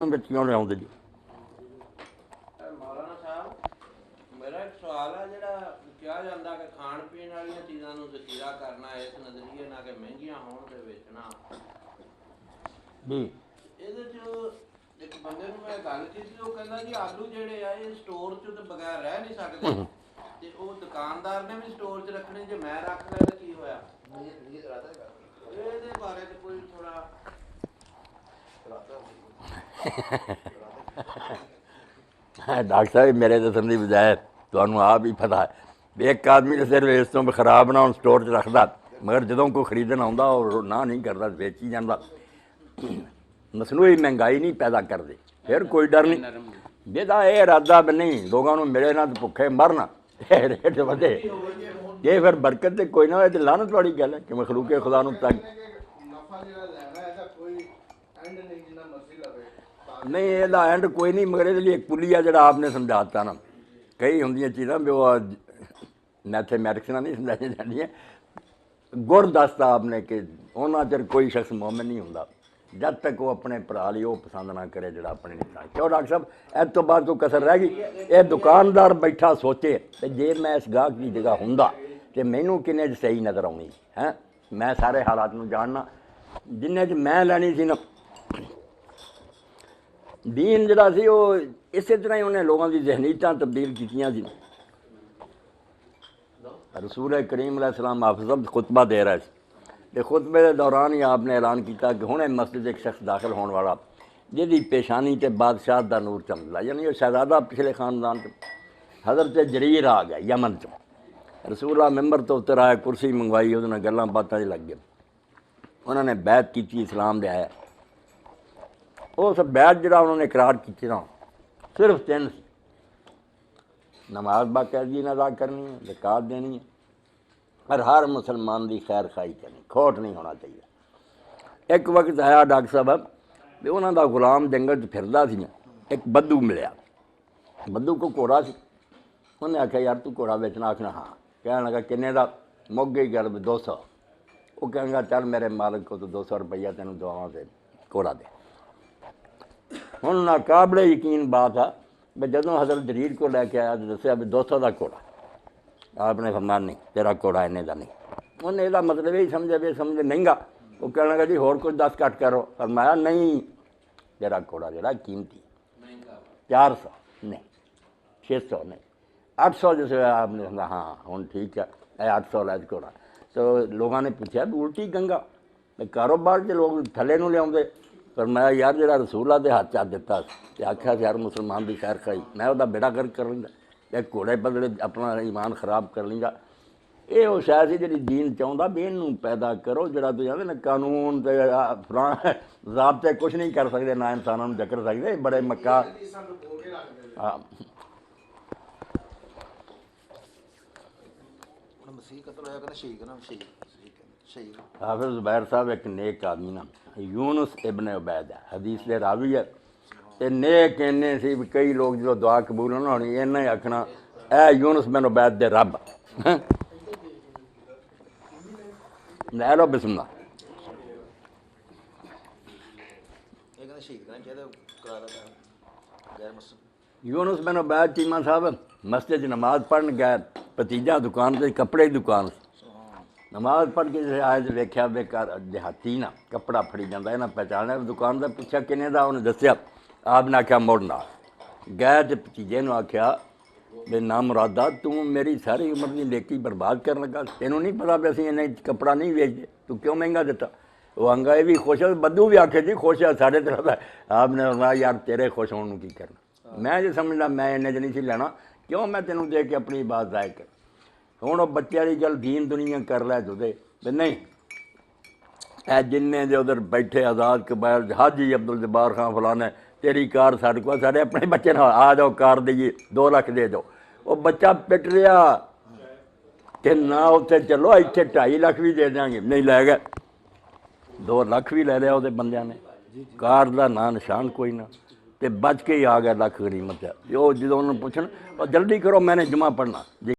ਬੱਚੀਆਂ ਲਿਆਉਂਦੇ ਜੀ। ਮੌਲਾਨਾ ਸਾਹਿਬ ਮੇਰਾ ਇੱਕ ਸਵਾਲ ਹੈ, ਜਿਹੜਾ ਕਿਹਾ ਜਾਂਦਾ ਕਿ ਖਾਣ ਪੀਣ ਵਾਲੀਆਂ ਚੀਜ਼ਾਂ ਨੂੰ ਜ਼ਖੀਰਾ ਕਰਨਾ ਇਸ ਨਜ਼ਰੀਏ ਨਾਲ ਕਿ ਮਹਿੰਗੀਆਂ ਹੋਣ ਤੇ ਵੇਚਣਾ ਜੀ। ਇਹਦੇ 'ਚ ਇੱਕ ਬੰਦੇ ਨੂੰ ਮੈਂ ਗੱਲ ਕੀਤੀ, ਉਹ ਕਹਿੰਦਾ ਜੀ ਆਲੂ ਜਿਹੜੇ ਆ ਇਹ ਸਟੋਰ 'ਚ ਤਾਂ ਬਗੈਰ ਰਹਿ ਨਹੀਂ ਸਕਦੇ, ਤੇ ਉਹ ਦੁਕਾਨਦਾਰ ਨੇ ਵੀ ਸਟੋਰ 'ਚ ਰੱਖਣੇ, ਜੇ ਮੈਂ ਰੱਖ ਲਿਆ ਤਾਂ ਕੀ ਹੋਇਆ? ਇਹਦੇ ਬਾਰੇ 'ਚ ਕੋਈ ਥੋੜਾ डॉक्टर साहब मेरे दसन की बजाय तुहानू आप ही पता है एक आदमी तो सिर्फ इस तो खराब ना स्टोर च रखता, मगर जो कोई खरीदन आता और ना नहीं करता बेची जाता। मसनूई महंगाई नहीं पैदा करते, फिर कोई डर नहीं। जेदा ये इरादा भी नहीं लोगों को मिले ना तो भुखे मरना, रेट बढ़े, ये फिर बरकत तो कोई ना हो, लानत वाली गल है कि मखलूके खुदा नहीं ਇਹਦਾ ਐਂਡ कोई नहीं, मगर ये एक पुलिया जो आपने समझाता ना, कई होंगे चीज़ा भी वो मैथेमैटिक्स नहीं समझाई जाती, गुड़ दसता आपने कि उन्ना चਿਰ कोई शख्स मोमिन नहीं होंदा जब तक वो अपने भरा लिए वो पसंद ना करे जो अपने नहीं। क्यों डॉक्टर साहब इस तो बाद कोई कसर रह गई? ये दुकानदार बैठा सोचे तो जे मैं इस गाहक की जगह होंदा तो मैनू किन्ने सही नज़र आनी है। मैं सारे हालात में जानना, जिन्ने च मैं लैनी सी ना दीन जरा सी, वो इस तरह ही उन्हें लोगों की जहनीयतां तब्दील कीतियां सी। रसूल करीम अलैहि सलाम हाफिज़ खुतबा दे रहे थे, तो खुतबे के दौरान ही आपने ऐलान किया कि हुणे मस्जिद एक शख्स दाखिल होने वाला जिहदी पेशानी ते बादशाह दा नूर चमकदा, यानी वो शहजादा पिछले खानदान से हज़रत जरीर आ गया यमन चो। रसूल मैंबर तो उतर आया, कुर्सी मंगवाई, उहदे नाल गल्लां बातां लग गए। उन्होंने बैत की, इस्लाम दे आया। उस बैत जिहड़ा उन्होंने इकरार की ना सिर्फ 3 सी, नमाज बाकायदगी अदा करनी है, ज़कात देनी है, और हर मुसलमान की खैर खाई करनी, खोट नहीं होना चाहिए। एक वक्त आया डॉक्टर साहब भी उन्हों का गुलाम जंगल च फिरदा सी, एक बद्दू मिलिया। बद्दू को घोड़ा सी, उन्हें आख्या यार तू घोड़ा बेचना? आखना हाँ। कह लगा किन्ने दा? मुक गई गल 200। वो कहेंगा चल मेरे मालिक को तो 200 रुपया तेन दवावां से घोड़ा दे। हुण नाकाबिले यकीन बात है भी जदों हज़रत जरीर को लैके आया तो दसिया भी 200 का घोड़ा। आपने फरमाया नहीं तेरा घोड़ा इन्ने का नहीं। उन्हें यदा मतलब यही समझे भी समझे महंगा। वो कहने लगा जी होर कुछ 10 घट करो। फरमाया नहीं तेरा घोड़ा जरा कीमती 400 नहीं, 600 नहीं, 800 जैसे आपने समझा हाँ हूँ ठीक है 800 लै घोड़ा। तो लोगों ने पूछा भी उल्टी गंगा कारोबार से लोग थले नूं लियाउंदे। पर मैं यार जरा रसूल के हाथ चा दिता आख्या यार मुसलमान की खैर खाई, मैं वह बेड़ा गर्क कर लेंदा, एक घोड़े बदले अपना ईमान खराब कर लेंगा। ये वो शायद ही जी दीन चाहता भी इनू पैदा करो जरा तो जाते ना कानून फलां ज़ाब्ते कुछ नहीं कर सकते, ना इंसानों जकर सकते बड़े मक्का। हाँ हाफिज़ ज़ुबैर साहब एक नेक आदमी ना यूनुस इब्न उबैद है, हदीस के रावी है, तो नेक इन्ने सी भी कई लोग जो दुआ कबूल ना होनी इन्हें आखना ए यूनुस बिन उबैद दे रब लै लो बिस्मिल्लाह। यूनुस बिन उबैद चीमा साहब मस्जिद नमाज पढ़न गए, भतीजा दुकान से कपड़े की दुकान से नमाज पढ़ के आए तो वेख्या बेकार देहाती ना कपड़ा फड़ी जाता, इन्हें पहचाने दुकान का पूछा किन्ने का, उन्हें दसिया। आपने आख्या मुड़ना गए तो भतीजे ने आख्या भी ना मुरादा तू मेरी सारी उम्र की नेकी बर्बाद कर लगा, तेनों नहीं पता भी असं इन्हें कपड़ा नहीं बेचते, तू क्यों महंगा दिता? वो आंगा ये भी खुश है, बद्दू भी आखे जी खुश है साढ़े तरफ है। आपने कहा यार तेरे खुश होने की करना, मैं जो समझदा मैं इन्ने च नहीं सी लेना, क्यों मैं तेनों दे के अपनी बात जाए कर। हुण बच्चे वाली गल दीन दुनिया कर लै जुदे नहीं ए जिन्ने जो उधर बैठे आज़ाद कबायर हाजी अब्दुल जब्बार खान फलाने तेरी कार साढ़े को साढ़े अपने बच्चे ना आ जाओ कार दईए 2 लाख दे दो। वो बच्चा पिट रहा कि ना उत्थे चलो इत्थे 2.5 लाख भी दे देंगे, नहीं लै गए 2 लाख भी ले लिया वो बंदियां ने, कार का ना निशान कोई ना, तो बच के ही आ गया लाख गरीमत है। वो जो उन्होंने पूछना जल्दी करो मैंने जुमा पढ़ना जी।